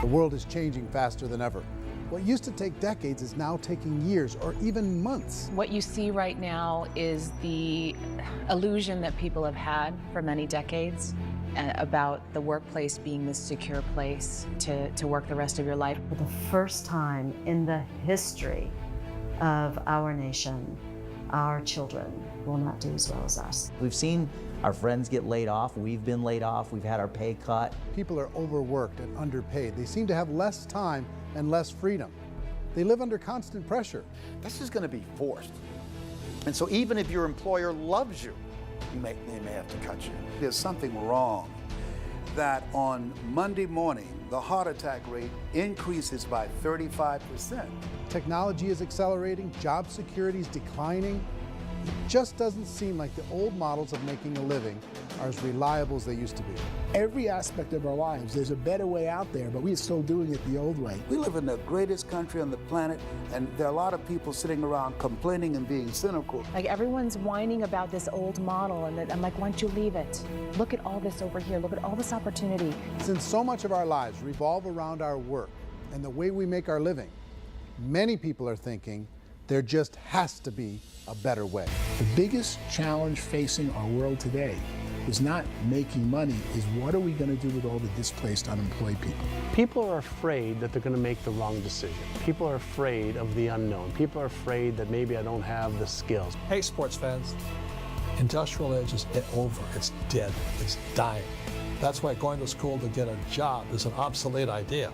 The world is changing faster than ever. What used to take decades is now taking years or even months. What you see right now is the illusion that people have had for many decades about the workplace being this secure place to work the rest of your life. For the first time in the history of our nation, our children will not do as well as us. We've seen our friends get laid off, we've been laid off, we've had our pay cut. People are overworked and underpaid. They seem to have less time and less freedom. They live under constant pressure. This is going to be forced. And so even if your employer loves you, they may have to cut you. There's something wrong that on Monday morning, the heart attack rate increases by 35%. Technology is accelerating, job security is declining. It just doesn't seem like the old models of making a living are as reliable as they used to be. Every aspect of our lives, there's a better way out there, but we're still doing it the old way. We live in the greatest country on the planet, and there are a lot of people sitting around complaining and being cynical. Like everyone's whining about this old model, and I'm like, why don't you leave it? Look at all this over here. Look at all this opportunity. Since so much of our lives revolve around our work and the way we make our living, many people are thinking there just has to be a better way. The biggest challenge facing our world today is not making money, is what are we going to do with all the displaced, unemployed people? People are afraid that they're going to make the wrong decision. People are afraid of the unknown. People are afraid that maybe I don't have the skills. Hey, sports fans, industrial age is over. It's dead. It's dying. That's why going to school to get a job is an obsolete idea.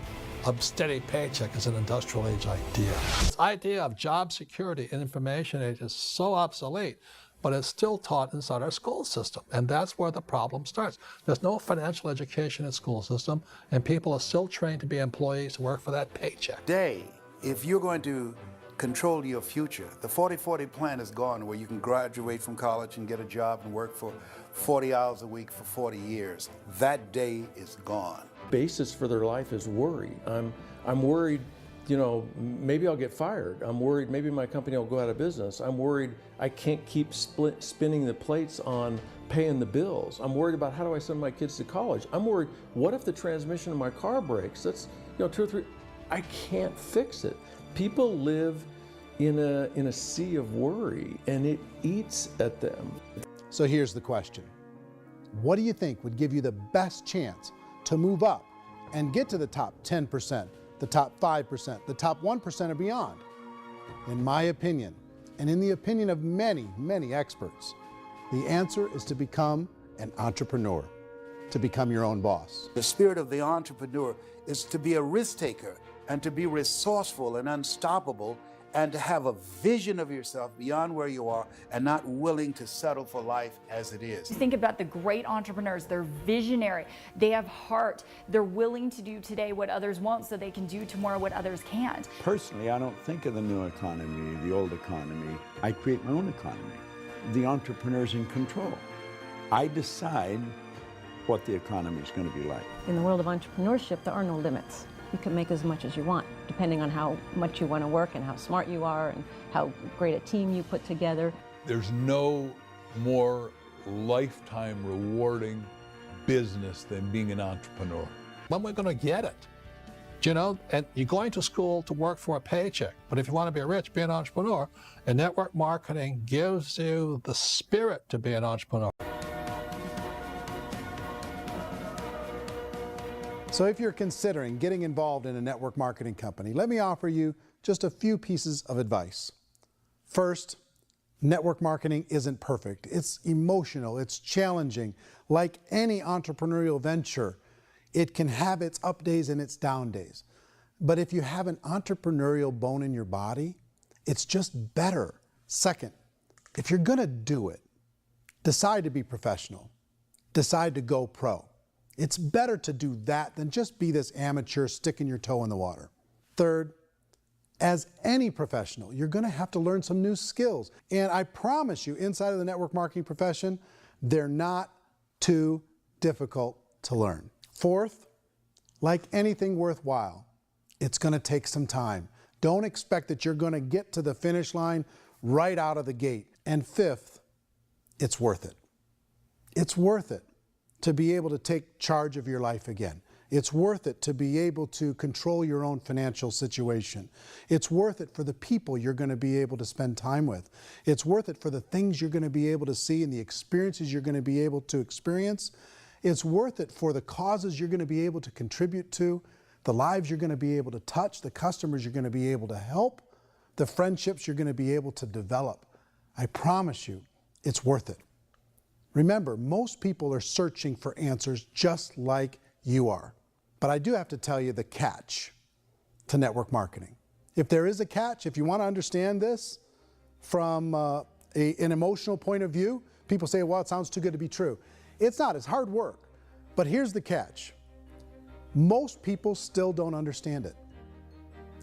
A steady paycheck is an industrial age idea. This idea of job security in information age is so obsolete, but it's still taught inside our school system, and that's where the problem starts. There's no financial education in the school system, and people are still trained to be employees to work for that paycheck. Today, if you're going to control your future, the 40-40 plan is gone, where you can graduate from college and get a job and work for 40 hours a week for 40 years. That day is gone. Basis for their life is worry. I'm worried, you know, maybe I'll get fired. I'm worried maybe my company will go out of business. I'm worried I can't keep spinning the plates on paying the bills. I'm worried about how do I send my kids to college. I'm worried, what if the transmission of my car breaks? That's, you know, 2 or 3, I can't fix it. People live in a sea of worry, and it eats at them. So here's the question. What do you think would give you the best chance to move up and get to the top 10%, the top 5%, the top 1% or beyond? In my opinion, and in the opinion of many, many experts, the answer is to become an entrepreneur, to become your own boss. The spirit of the entrepreneur is to be a risk taker and to be resourceful and unstoppable, and to have a vision of yourself beyond where you are and not willing to settle for life as it is. Think about the great entrepreneurs. They're visionary. They have heart. They're willing to do today what others won't so they can do tomorrow what others can't. Personally, I don't think of the new economy, the old economy. I create my own economy. The entrepreneur's in control. I decide what the economy is going to be like. In the world of entrepreneurship, there are no limits. You can make as much as you want, depending on how much you want to work and how smart you are and how great a team you put together. There's no more lifetime rewarding business than being an entrepreneur. When we're going to get it? You know, and you're going to school to work for a paycheck, but if you want to be rich, be an entrepreneur, and network marketing gives you the spirit to be an entrepreneur. So if you're considering getting involved in a network marketing company, let me offer you just a few pieces of advice. First, network marketing isn't perfect. It's emotional, it's challenging. Like any entrepreneurial venture, it can have its up days and its down days. But if you have an entrepreneurial bone in your body, it's just better. Second, if you're gonna do it, decide to be professional. Decide to go pro. It's better to do that than just be this amateur sticking your toe in the water. Third, as any professional, you're going to have to learn some new skills. And I promise you, inside of the network marketing profession, they're not too difficult to learn. Fourth, like anything worthwhile, it's going to take some time. Don't expect that you're going to get to the finish line right out of the gate. And fifth, it's worth it. It's worth it to be able to take charge of your life again. It's worth it to be able to control your own financial situation. It's worth it for the people you're going to be able to spend time with. It's worth it for the things you're going to be able to see and the experiences you're going to be able to experience. It's worth it for the causes you're going to be able to contribute to, the lives you're going to be able to touch, the customers you're going to be able to help, the friendships you're going to be able to develop. I promise you, it's worth it. Remember, most people are searching for answers just like you are. But I do have to tell you the catch to network marketing. If there is a catch, if you want to understand this from an emotional point of view, people say, well, it sounds too good to be true. It's not, it's hard work. But here's the catch. Most people still don't understand it.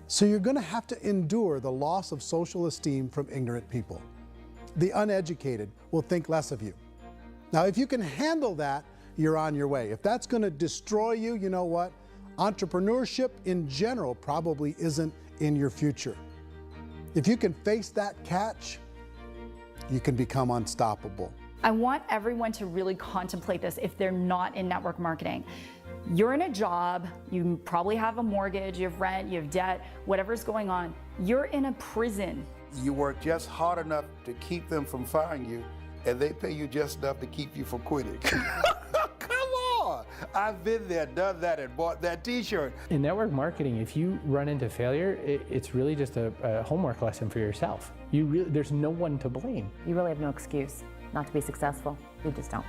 So you're going to have to endure the loss of social esteem from ignorant people. The uneducated will think less of you. Now, if you can handle that, you're on your way. If that's going to destroy you, you know what? Entrepreneurship in general probably isn't in your future. If you can face that catch, you can become unstoppable. I want everyone to really contemplate this if they're not in network marketing. You're in a job, you probably have a mortgage, you have rent, you have debt, whatever's going on. You're in a prison. You work just hard enough to keep them from firing you, and they pay you just enough to keep you from quitting. Come on! I've been there, done that, and bought that t-shirt. In network marketing, if you run into failure, it's really just a homework lesson for yourself. There's no one to blame. You really have no excuse not to be successful. You just don't.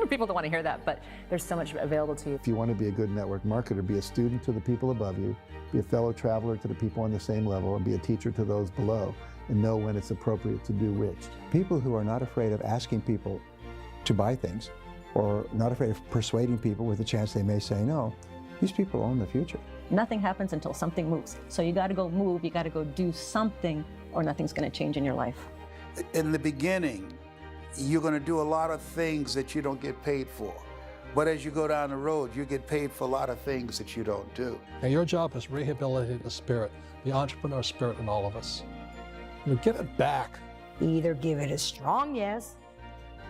People don't want to hear that, but there's so much available to you. If you want to be a good network marketer, be a student to the people above you, be a fellow traveler to the people on the same level, and be a teacher to those below, and know when it's appropriate to do which. People who are not afraid of asking people to buy things, or not afraid of persuading people with a chance they may say no, these people own the future. Nothing happens until something moves. So you got to go move, you got to go do something, or nothing's going to change in your life. In the beginning, you're going to do a lot of things that you don't get paid for. But as you go down the road, you get paid for a lot of things that you don't do. And your job is rehabilitate the spirit, the entrepreneur spirit in all of us. You know, get it back. Either give it a strong yes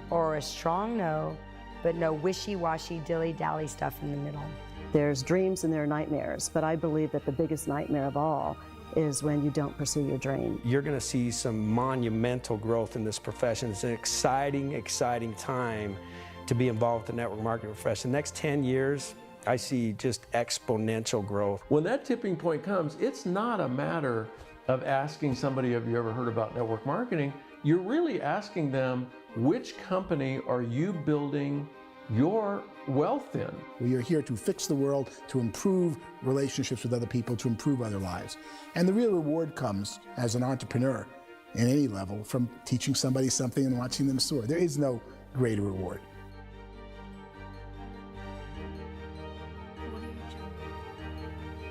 or a strong no, but no wishy-washy, dilly-dally stuff in the middle. There's dreams and there are nightmares, but I believe that the biggest nightmare of all is when you don't pursue your dream. You're going to see some monumental growth in this profession. It's an exciting, exciting time to be involved with the network marketing profession. The next 10 years, I see just exponential growth. When that tipping point comes, it's not a matter of asking somebody, have you ever heard about network marketing? You're really asking them, which company are you building your wealth in? We are here to fix the world, to improve relationships with other people, to improve other lives. And the real reward comes as an entrepreneur in any level from teaching somebody something and watching them soar. There is no greater reward.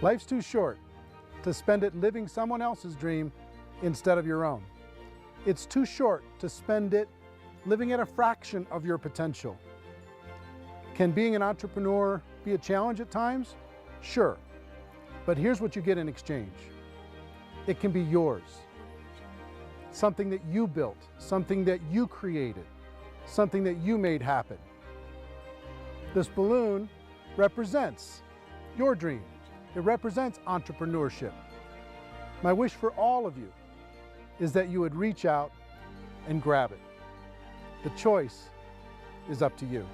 Life's too short to spend it living someone else's dream instead of your own. It's too short to spend it living at a fraction of your potential. Can being an entrepreneur be a challenge at times? Sure. But here's what you get in exchange. It can be yours. Something that you built, something that you created, something that you made happen. This balloon represents your dream. It represents entrepreneurship. My wish for all of you is that you would reach out and grab it. The choice is up to you.